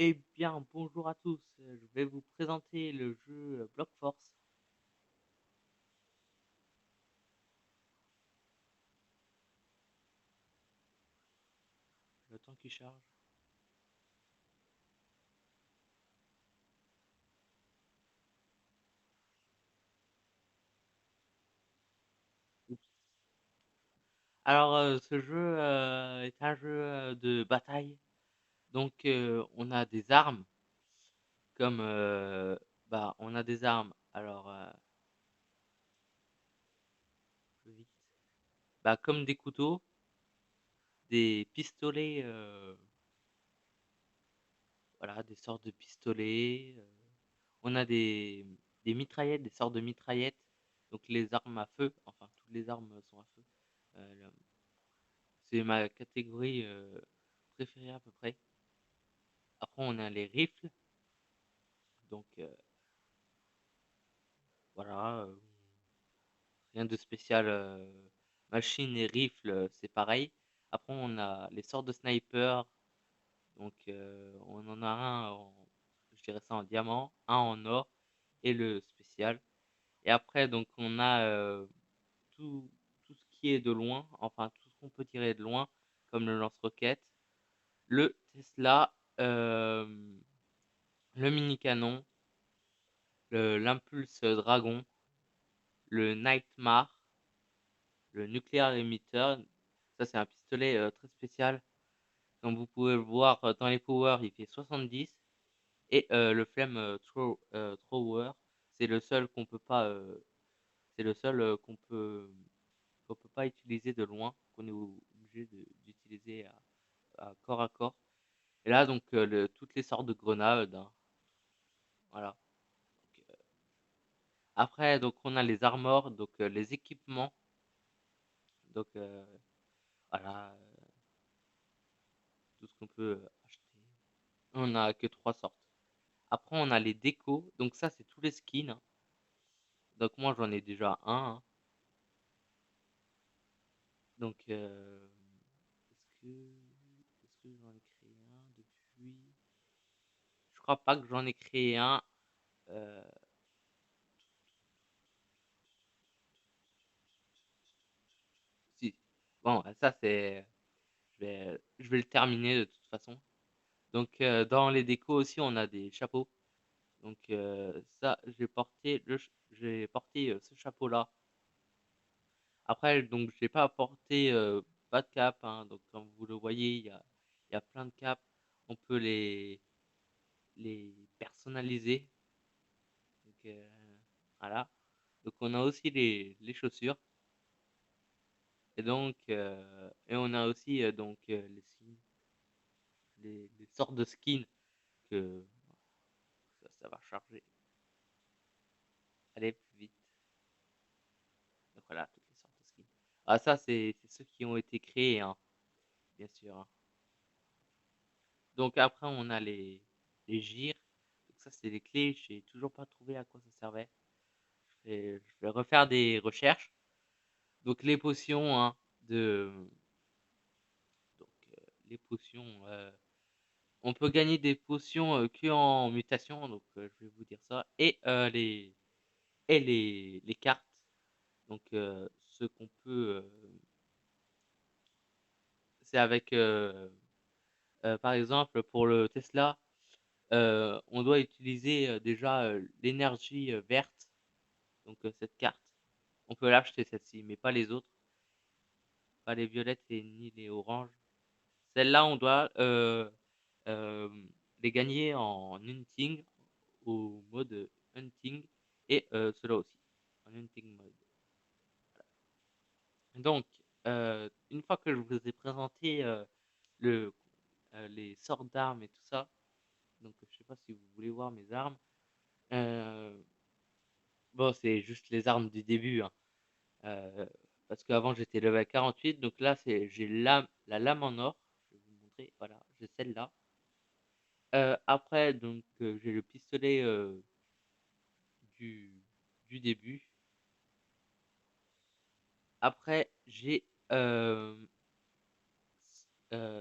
Eh bien, bonjour à tous. Je vais vous présenter le jeu Block Force. Le temps qui charge. Oups. Alors, ce jeu est un jeu de bataille. Donc, on a des armes comme on a des armes. Alors, plus vite. Comme des couteaux, des pistolets. Voilà, des sortes de pistolets. On a des mitraillettes, des sortes de mitraillettes. Donc, les armes à feu. Enfin, toutes les armes sont à feu. Euh, C'est ma catégorie préférée à peu près. Après, on a les rifles. Donc, voilà. Rien de spécial. Machine et rifle, c'est pareil. Après, on a les sorts de sniper. Donc, on en a un je dirais ça en diamant, un en or et le spécial. Et après, donc, on a tout, tout ce qui est de loin, enfin, tout ce qu'on peut tirer de loin, comme le lance-roquette, le Tesla, le mini-canon, l'impulse dragon, le Nightmare, le nuclear emitter. Ça, c'est un pistolet très spécial. Comme vous pouvez le voir dans les powers, il fait 70. Et le flame thrower, c'est le seul qu'on peut pas, c'est le seul qu'on peut pas utiliser de loin, qu'on est obligé d'utiliser à corps à corps. Et là, donc, toutes les sortes de grenades, hein. Voilà. Donc, après, donc, on a les armors, donc les équipements. Donc, voilà, tout ce qu'on peut acheter. On a que trois sortes. Après, on a les décos. Donc, ça, c'est tous les skins, hein. Donc, moi, j'en ai déjà un, hein. Donc, est-ce que j'en ai créé un depuis? Je crois pas que j'en ai créé un. euh, Si. Bon, ça, c'est. Je vais le terminer de toute façon. Donc, dans les décos aussi, on a des chapeaux. Donc, ça, j'ai porté ce chapeau-là. Après, donc, j'ai pas porté pas de cap, hein. Donc, comme vous le voyez, il y a plein de caps. On peut les personnaliser. Donc, voilà. Donc, on a aussi les chaussures. Et donc, et on a aussi donc les skins, les sortes de skins que ça va charger. Allez, plus vite. Donc voilà, toutes les sortes de skins. Ah, ça, c'est ceux qui ont été créés, hein, bien sûr, hein. Donc après, on a les gires. Donc ça, c'est les clés. J'ai toujours pas trouvé à quoi ça servait. Je vais refaire des recherches. Donc les potions, hein, donc les potions. On peut gagner des potions que en mutation. Donc je vais vous dire ça. Et les cartes. Donc ce qu'on peut, c'est avec par exemple pour le Tesla. On doit utiliser déjà l'énergie verte, donc cette carte. On peut l'acheter celle-ci, mais pas les autres, pas les violettes et ni les oranges. Celle-là, on doit euh, les gagner en hunting, au mode hunting, et cela aussi, en hunting mode. Donc, une fois que je vous ai présenté le, les sorts d'armes et tout ça, donc je sais pas si vous voulez voir mes armes. Euh, Bon, c'est juste les armes du début, hein. Euh, Parce qu'avant j'étais level 48, donc là j'ai la lame en or. Je vais vous montrer, voilà, j'ai celle-là. Après, donc j'ai le pistolet du, du début. Après, j'ai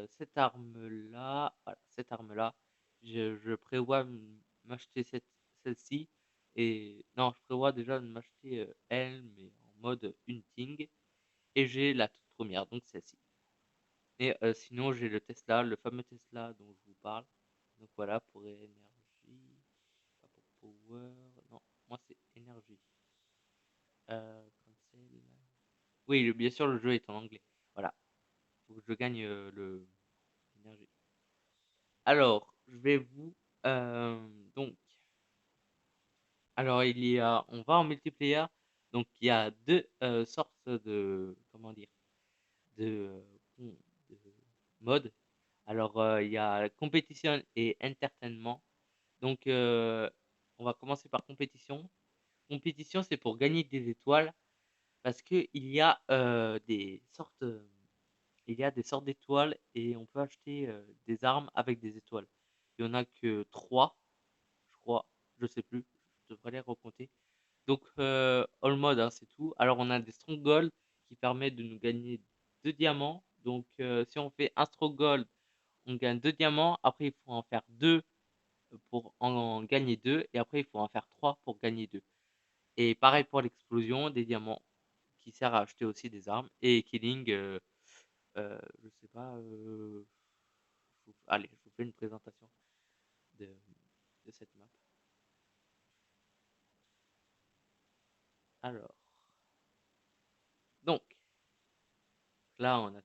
cette arme-là, voilà, cette arme-là. Je prévois m'acheter celle-ci. Et non, je prévois déjà de m'acheter elle, mais en mode hunting. Et j'ai la toute première, donc celle-ci. Et sinon, j'ai le Tesla, le fameux Tesla dont je vous parle. Donc voilà, pour énergie, pas pour power. Non, moi c'est énergie. Cancel. Oui, bien sûr, le jeu est en anglais. Voilà, faut que je gagne le énergie. Alors, je vais vous donc. Alors, on va en multiplayer. Donc, il y a deux sortes de, comment dire, de, de modes. Alors, il y a compétition et entertainment. Donc, on va commencer par compétition. Compétition, c'est pour gagner des étoiles parce que il y a des sortes d'étoiles et on peut acheter des armes avec des étoiles. Il y en a que 3, je crois, je sais plus, je devrais les recompter. Donc, all mode, hein, c'est tout. Alors, on a des strong gold qui permettent de nous gagner 2 diamants. Donc, si on fait un strong gold, on gagne 2 diamants. Après, il faut en faire 2 pour en gagner 2. Et après, il faut en faire 3 pour gagner 2. Et pareil pour l'explosion, des diamants qui sert à acheter aussi des armes. Et killing, je sais pas. Allez, je vous fais une présentation de, de cette map. Alors, donc, là, on a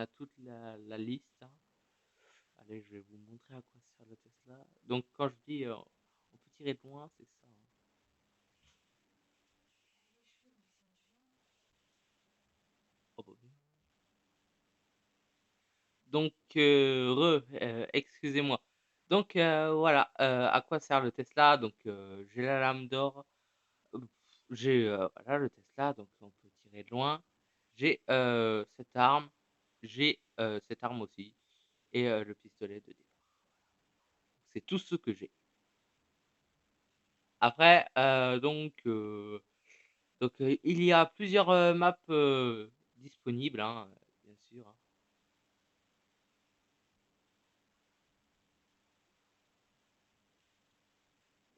toute la liste, hein. Allez, je vais vous montrer à quoi sert le Tesla. Donc, quand je dis on peut tirer de loin, c'est ça, hein. Oh, bah, donc, excusez-moi. Donc, voilà, à quoi sert le Tesla? Donc, j'ai la lame d'or. euh, J'ai voilà, le Tesla, donc on peut tirer de loin. J'ai cette arme. J'ai cette arme aussi. Et le pistolet de départ. C'est tout ce que j'ai. Après, il y a plusieurs maps disponibles, hein, bien sûr, hein.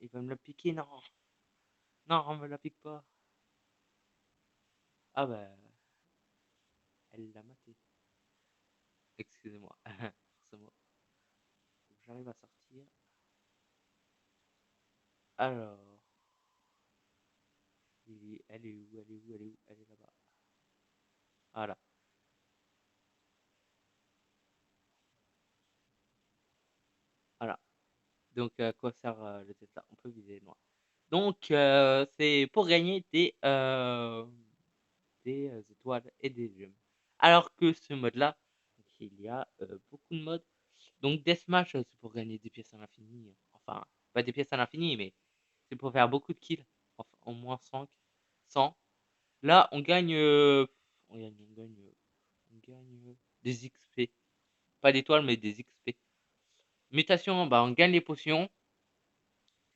Il va me la piquer, non. Non, on me la pique pas. Ah bah, elle l'a maté. Excusez-moi. Forcément. Faut que j'arrive à sortir. Alors, elle est où? Elle est où? Elle est où? Elle est là-bas. Voilà. Voilà. Donc, à quoi sert le Tesla? On peut viser loin. Donc, c'est pour gagner des étoiles et des gemmes. Alors que ce mode-là, il y a beaucoup de modes. Donc Deathmatch, c'est pour gagner des pièces à l'infini. Enfin, pas des pièces à l'infini, mais c'est pour faire beaucoup de kills. Enfin, au moins 5, 100. Là, on gagne des XP. Pas d'étoiles, mais des XP. Mutation, bah, on gagne les potions.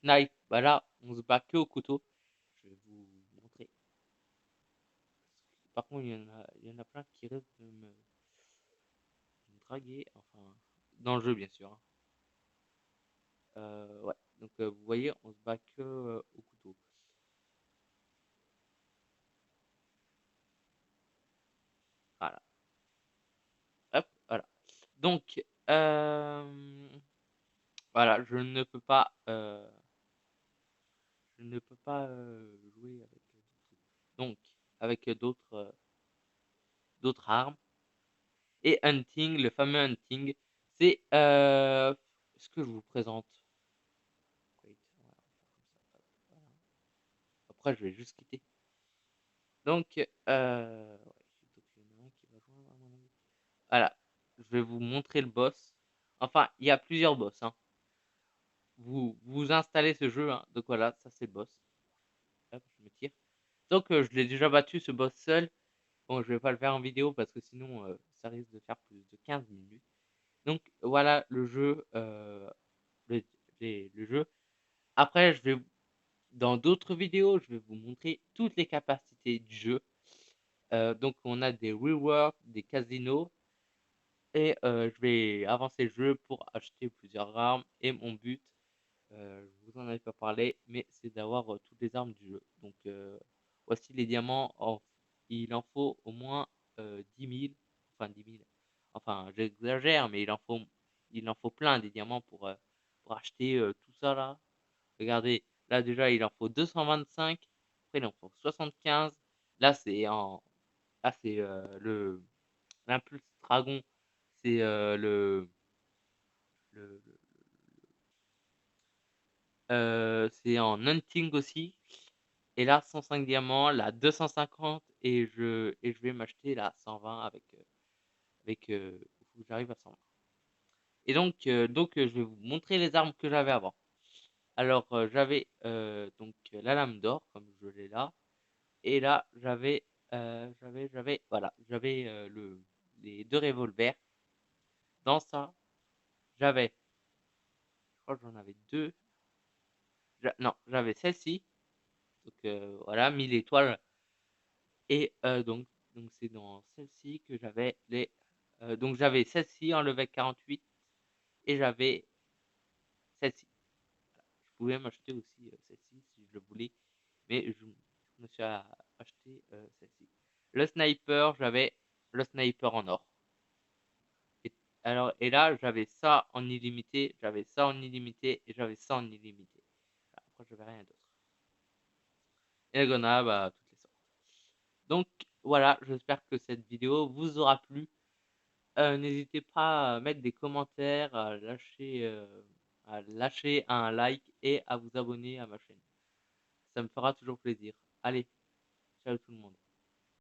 Knife, bah là, on se bat que au couteau. Je vais vous montrer. Par contre, il y en a plein qui restent de me draguer. Enfin, dans le jeu, bien sûr, hein. Ouais. Donc, vous voyez, on se bat que au couteau. Voilà. Hop, voilà. Donc, voilà, je ne peux pas jouer avec d'autres trucs. Donc, avec d'autres armes. Et hunting, le fameux hunting, c'est ce que je vous présente. Wait, voilà, on va faire comme ça, hop, voilà. Après, je vais juste quitter. Donc, ouais, donc il y en a un qui va joindre à mon avis. Voilà, je vais vous montrer le boss. Enfin, il y a plusieurs boss, hein. Vous installez ce jeu, hein. Donc voilà, ça c'est le boss. Hop, je me tire. Donc je l'ai déjà battu ce boss seul. Bon, je vais pas le faire en vidéo parce que sinon ça risque de faire plus de 15 minutes. Donc voilà le jeu, le, le jeu. Après, dans d'autres vidéos, je vais vous montrer toutes les capacités du jeu. Donc on a des reworks, des casinos et je vais avancer le jeu pour acheter plusieurs armes et mon but, je vous en avais pas parlé, mais c'est d'avoir, toutes les armes du jeu. Donc voici les diamants, il en faut au moins, 10 000, enfin 10 000, enfin j'exagère, mais il en faut plein des diamants pour acheter, tout ça là. Regardez, là déjà il en faut 225, après il en faut 75. Là c'est l'impulse dragon, c'est, le c'est en hunting aussi. Et là 105 diamants, là 250 et je vais m'acheter là 120 faut que j'arrive à 120. Et donc, je vais vous montrer les armes que j'avais avant. Alors, j'avais, donc la lame d'or comme je l'ai là et là j'avais, les 2 revolvers. Dans ça, j'avais, je crois que j'en avais 2. Non, j'avais celle-ci, donc voilà 1000 étoiles et donc c'est dans celle-ci que j'avais donc j'avais celle-ci en level 48 et j'avais celle-ci. Je pouvais m'acheter aussi, celle-ci si je le voulais, mais je me suis acheté, celle-ci. Le sniper, j'avais le sniper en or et et là, j'avais ça en illimité, j'avais ça en illimité et j'avais ça en illimité. Après j'avais rien d'autre et la grenade, bah, toutes les sortes. Donc voilà, j'espère que cette vidéo vous aura plu. N'hésitez pas à mettre des commentaires, à lâcher un like et à vous abonner à ma chaîne. Ça me fera toujours plaisir. Allez, ciao tout le monde.